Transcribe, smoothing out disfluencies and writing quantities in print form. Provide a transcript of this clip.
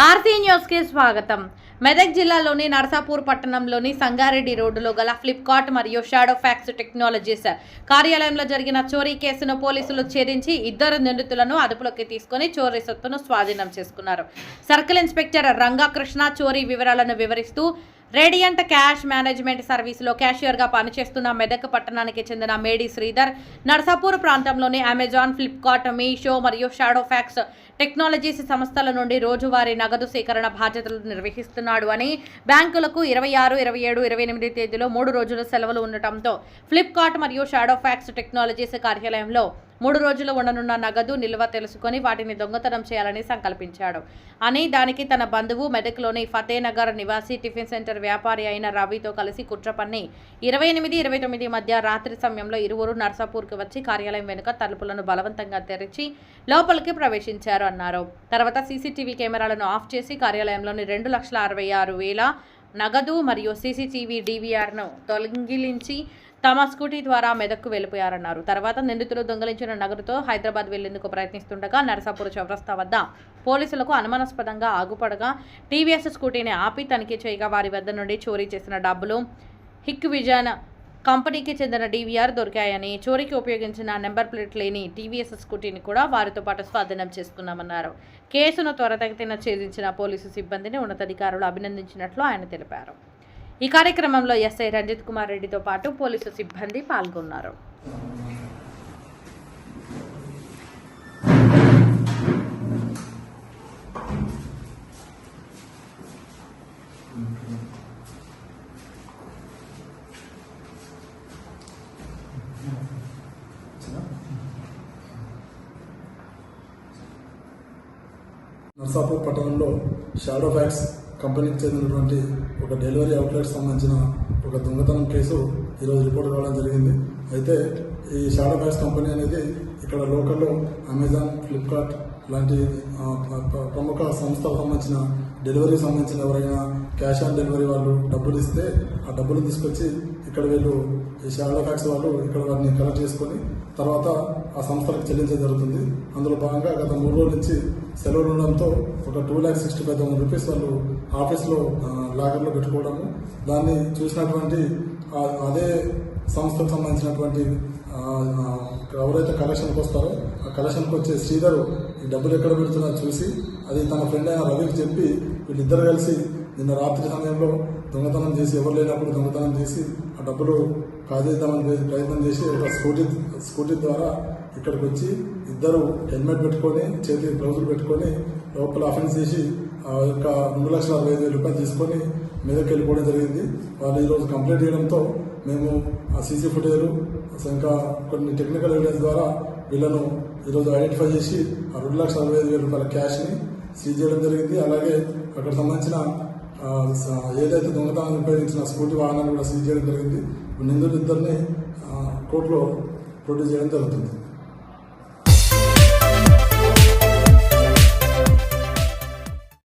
RC news కి స్వాగతం. మెదక్ జిల్లాలోని నర్సాపూర్ పట్టణంలోని సంగారెడ్డి రోడ్డులో గల ఫ్లిప్కార్ట్ మరియు షాడో ఫ్యాక్స్ టెక్నాలజీస్ కార్యాలయంలో జరిగిన చోరీ కేసును పోలీసులు ఛేదించి ఇద్దరు నిందితులను అదుపులోకి తీసుకుని చోరీ సొత్తును స్వాధీనం చేసుకున్నారు. సర్కిల్ ఇన్స్పెక్టర్ రంగాకృష్ణ చోరీ వివరాలను వివరిస్తూ రేడియంట్ క్యాష్ మేనేజ్మెంట్ సర్వీసులో క్యాషియర్గా పనిచేస్తున్న మెదక్ పట్టణానికి చెందిన మేడి శ్రీధర్ నర్సాపూర్ ప్రాంతంలోని అమెజాన్, ఫ్లిప్కార్ట్, మీషో మరియు షాడో ఫ్యాక్స్ టెక్నాలజీస్ సంస్థల నుండి రోజువారీ నగదు సేకరణ బాధ్యతలు నిర్వహిస్తున్నాడు అని, బ్యాంకులకు 26, 27, 28 తేదీలో 3 రోజుల సెలవులు ఉండటంతో ఫ్లిప్కార్ట్ మరియు షాడో ఫ్యాక్స్ టెక్నాలజీస్ కార్యాలయంలో 3 రోజులు ఉండనున్న నగదు నిల్వ తెలుసుకొని వాటిని దొంగతనం చేయాలని సంకల్పించాడు అని, దానికి తన బంధువు మెదక్లోని ఫతేనగర్ నివాసి టిఫిన్ సెంటర్ వ్యాపారి అయిన రవితో కలిసి కుట్ర పన్ని 28, 29 మధ్య రాత్రి సమయంలో ఇరువురు నర్సాపూర్కి వచ్చి కార్యాలయం వెనుక తలుపులను బలవంతంగా తెరిచి లోపలికి ప్రవేశించారు అన్నారు. తర్వాత సీసీటీవీ కెమెరాలను ఆఫ్ చేసి కార్యాలయంలోని 2,66,000 నగదు మరియు సీసీటీవీ DVRను తొలగించి తమ స్కూటీ ద్వారా మెదక్కు వెళ్లిపోయారన్నారు. తర్వాత నిందితులు దొంగలించిన నగదుతో హైదరాబాద్ వెళ్లేందుకు ప్రయత్నిస్తుండగా నర్సాపూర్ చౌరస్తా వద్ద పోలీసులకు అనుమానాస్పదంగా ఆగుపడగా టీవీఎస్ స్కూటీని ఆపి తనిఖీ చేయగా వారి వద్ద నుండి చోరీ చేసిన డబ్బులు, హిక్ విజన్ కంపెనీకి చెందిన DVR దొరికాయని, చోరీకి ఉపయోగించిన నెంబర్ ప్లేట్ లేని టీవీఎస్ స్కూటీని కూడా వారితో పాటు స్వాధీనం చేసుకున్నామన్నారు. కేసును త్వరితగతిన ఛేదించిన పోలీసు సిబ్బందిని ఉన్నతాధికారులు అభినందించినట్లు ఆయన తెలిపారు. ఈ కార్యక్రమంలో ఎస్ఐ రంజిత్ కుమార్ రెడ్డితో పాటు పోలీసు సిబ్బంది పాల్గొన్నారు. నర్సాపూర్ పట్టణంలో షాడో ఫ్యాక్స్ కంపెనీకి చెందినటువంటి ఒక డెలివరీ అవుట్లెట్ సంబంధించిన ఒక దొంగతనం కేసు ఈరోజు రిపోర్ట్ కావడం జరిగింది. అయితే ఈ షాడో ఫ్యాక్స్ కంపెనీ అనేది ఇక్కడ లోకల్లో అమెజాన్, ఫ్లిప్కార్ట్ లాంటి ప్రముఖ సంస్థలకు సంబంధించిన డెలివరీకి సంబంధించిన ఎవరైనా క్యాష్ ఆన్ డెలివరీ వాళ్ళు డబ్బులు ఇస్తే ఆ డబ్బులు తీసుకొచ్చి ఇక్కడ వీళ్ళు ఈ షాడో ఫ్యాక్స్ వాళ్ళు ఇక్కడ వారిని కలెక్ట్ చేసుకొని తర్వాత ఆ సంస్థలకు చెల్లించడం జరుగుతుంది. అందులో భాగంగా గత 3 రోజుల నుంచి సెలవులు ఉండడంతో ఒక 2,65,000 రూపీస్ వాళ్ళు ఆఫీస్లో లాకర్లో పెట్టుకోవడము, దాన్ని చూసినటువంటి అదే సంస్థకు సంబంధించినటువంటి ఎవరైతే కలెక్షన్కి వస్తారో ఆ కలెక్షన్కి వచ్చే శ్రీధర్ ఈ డబ్బులు ఎక్కడ పెడుతున్నారో చూసి అది తన ఫ్రెండ్ అయిన రవికి చెప్పి వీళ్ళిద్దరు కలిసి నిన్న రాత్రి సమయంలో దొంగతనం చేసి, ఎవరు లేనప్పుడు దొంగతనం చేసి ఆ డబ్బులు కాజేద్దామని ప్రయత్నం చేసి ఒక స్కూటీ ద్వారా ఇక్కడికి వచ్చి ఇద్దరు హెల్మెట్ పెట్టుకొని చేతి గ్లౌజులు పెట్టుకొని లోపల అఫెన్స్ చేసి ఆ యొక్క 2,65,000 రూపాయలు తీసుకొని మీదకి వెళ్ళిపోవడం జరిగింది. వాళ్ళు ఈరోజు కంప్లైంట్ చేయడంతో మేము ఆ సీసీ ఫుటేజ్ ఇంకా కొన్ని టెక్నికల్ ఎవిడెన్స్ ద్వారా వీళ్ళను ఈరోజు ఐడెంటిఫై చేసి ఆ 2,65,000 రూపాయల క్యాష్ని సీజ్ చేయడం జరిగింది. అలాగే అక్కడ సంబంధించిన ఏదైతే దొంగతనాన్ని ఉపయోగించిన స్కూటీ వాహనాన్ని కూడా సీజ్ చేయడం జరిగింది. నిందితులిద్దరిని కోర్టులో ప్రొడ్యూస్ చేయడం జరుగుతుంది.